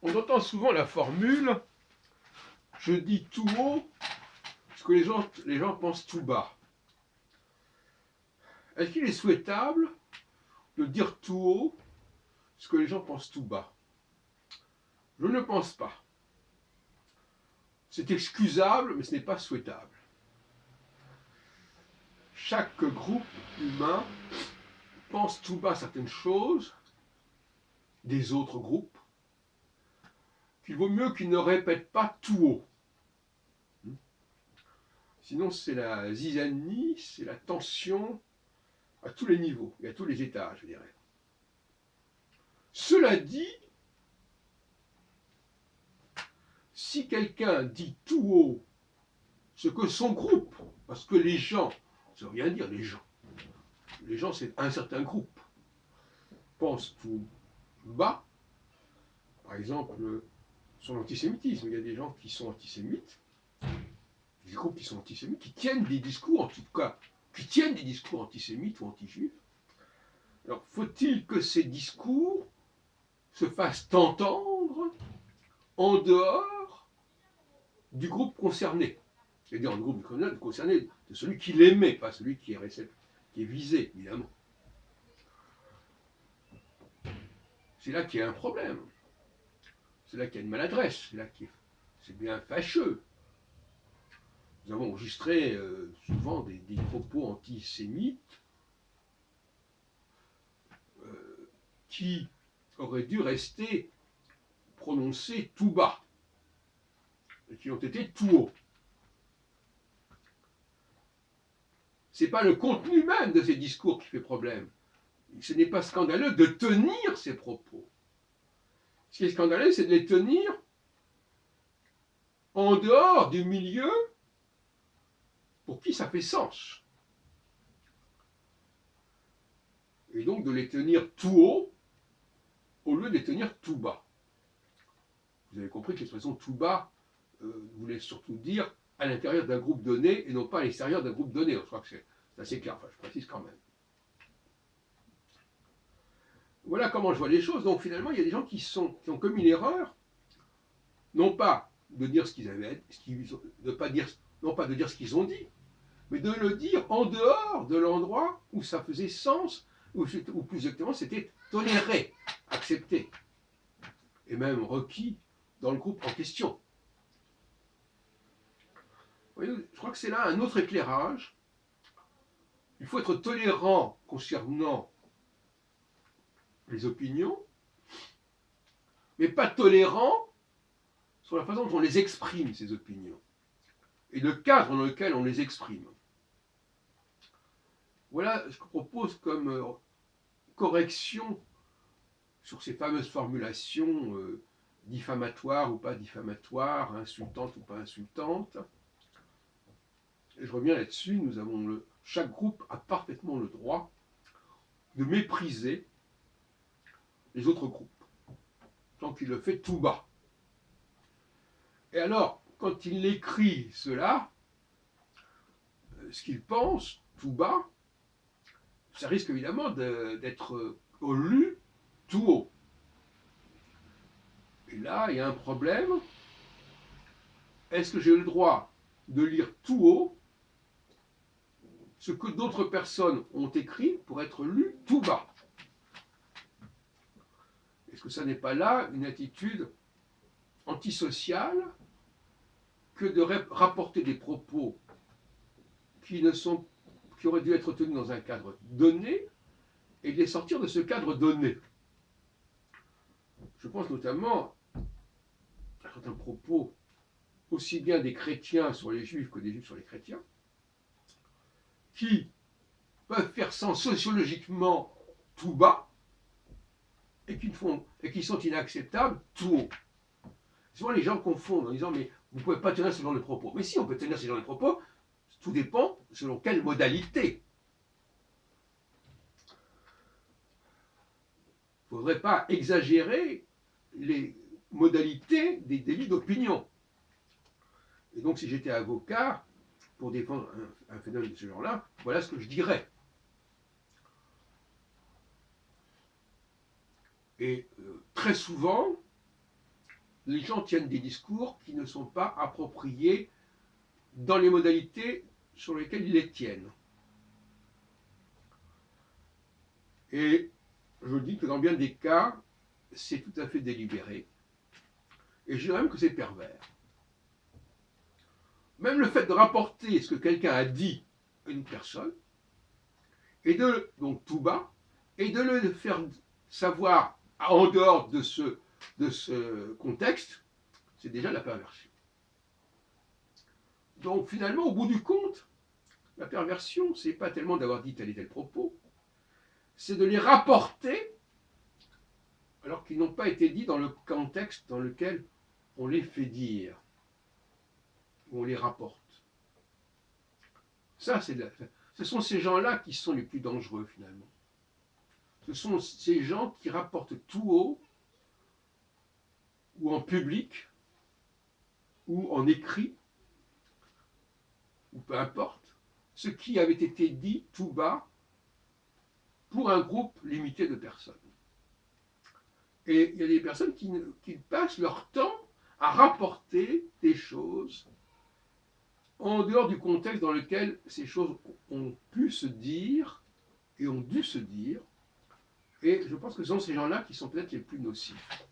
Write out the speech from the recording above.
On entend souvent la formule « je dis tout haut ce que les gens pensent tout bas ». Est-ce qu'il est souhaitable de dire tout haut ce que les gens pensent tout bas? Je ne pense pas. C'est excusable, mais ce n'est pas souhaitable. Chaque groupe humain pense tout bas certaines choses des autres groupes qu'il vaut mieux qu'ils ne répètent pas tout haut. Sinon, c'est la zizanie, c'est la tension à tous les niveaux et à tous les étages, je dirais. Cela dit, si quelqu'un dit tout haut ce que son groupe, parce que les gens, ça ne veut rien dire les gens c'est un certain groupe, pensent tout bas, par exemple sur l'antisémitisme, il y a des gens qui sont antisémites, des groupes qui sont antisémites, qui tiennent des discours, en tout cas, qui tiennent des discours antisémites ou anti-juifs. Alors, faut-il que ces discours se fassent entendre en dehors du groupe concerné? C'est-à-dire du groupe concerné de celui qui l'émet, pas celui qui est visé, évidemment. C'est là qu'il y a un problème. C'est là qu'il y a une maladresse. C'est bien fâcheux. Nous avons enregistré souvent des propos antisémites qui auraient dû rester prononcés tout bas et qui ont été tout haut. Ce n'est pas le contenu même de ces discours qui fait problème. Ce n'est pas scandaleux de tenir ces propos. Ce qui est scandaleux, c'est de les tenir en dehors du milieu pour qui ça fait sens. Et donc de les tenir tout haut au lieu de les tenir tout bas. Vous avez compris que l'expression tout bas voulait surtout dire à l'intérieur d'un groupe donné et non pas à l'extérieur d'un groupe donné. Je crois que c'est assez clair, enfin je précise quand même. Voilà comment je vois les choses. Donc finalement, il y a des gens qui ont commis l'erreur, non pas de dire ce qu'ils avaient, non pas de dire ce qu'ils ont dit, mais de le dire en dehors de l'endroit où ça faisait sens, ou plus exactement, c'était toléré, accepté, et même requis dans le groupe en question. Vous voyez, je crois que c'est là un autre éclairage. Il faut être tolérant concernant les opinions, mais pas tolérant sur la façon dont on les exprime, ces opinions, et le cadre dans lequel on les exprime. Voilà ce que je propose comme correction sur ces fameuses formulations diffamatoires ou pas diffamatoires, insultantes ou pas insultantes. Et je reviens là-dessus, chaque groupe a parfaitement le droit de mépriser les autres groupes, tant qu'il le fait tout bas. Et alors, quand il écrit cela, ce qu'il pense tout bas, ça risque évidemment d'être lu tout haut. Et là, il y a un problème. Est-ce que j'ai le droit de lire tout haut ce que d'autres personnes ont écrit pour être lu tout bas? Est-ce que ça n'est pas là une attitude antisociale que de rapporter des propos qui auraient dû être tenus dans un cadre donné et de les sortir de ce cadre donné? Je pense notamment à certains propos aussi bien des chrétiens sur les juifs que des juifs sur les chrétiens, qui peuvent faire sens sociologiquement tout bas et qui sont inacceptables tout haut. Souvent les gens confondent en disant mais vous ne pouvez pas tenir ce genre de propos. Mais si, on peut tenir ce genre de propos, tout dépend selon quelle modalité. Il ne faudrait pas exagérer les modalités des délits d'opinion. Et donc si j'étais avocat, pour défendre un phénomène de ce genre-là, voilà ce que je dirais. Et très souvent, les gens tiennent des discours qui ne sont pas appropriés dans les modalités sur lesquelles ils les tiennent. Et je dis que dans bien des cas, c'est tout à fait délibéré. Et je dirais même que c'est pervers. Même le fait de rapporter ce que quelqu'un a dit à une personne, et donc tout bas, et de le faire savoir en dehors de ce contexte, c'est déjà la perversion. Donc finalement, au bout du compte, la perversion, c'est pas tellement d'avoir dit tel et tel propos, c'est de les rapporter alors qu'ils n'ont pas été dits dans le contexte dans lequel on les fait dire, ou on les rapporte. Ça, ce sont ces gens-là qui sont les plus dangereux finalement. Ce sont ces gens qui rapportent tout haut, ou en public, ou en écrit, ou peu importe, ce qui avait été dit tout bas pour un groupe limité de personnes. Et il y a des personnes qui passent leur temps à rapporter des choses en dehors du contexte dans lequel ces choses ont pu se dire et ont dû se dire. Et je pense que ce sont ces gens-là qui sont peut-être les plus nocifs.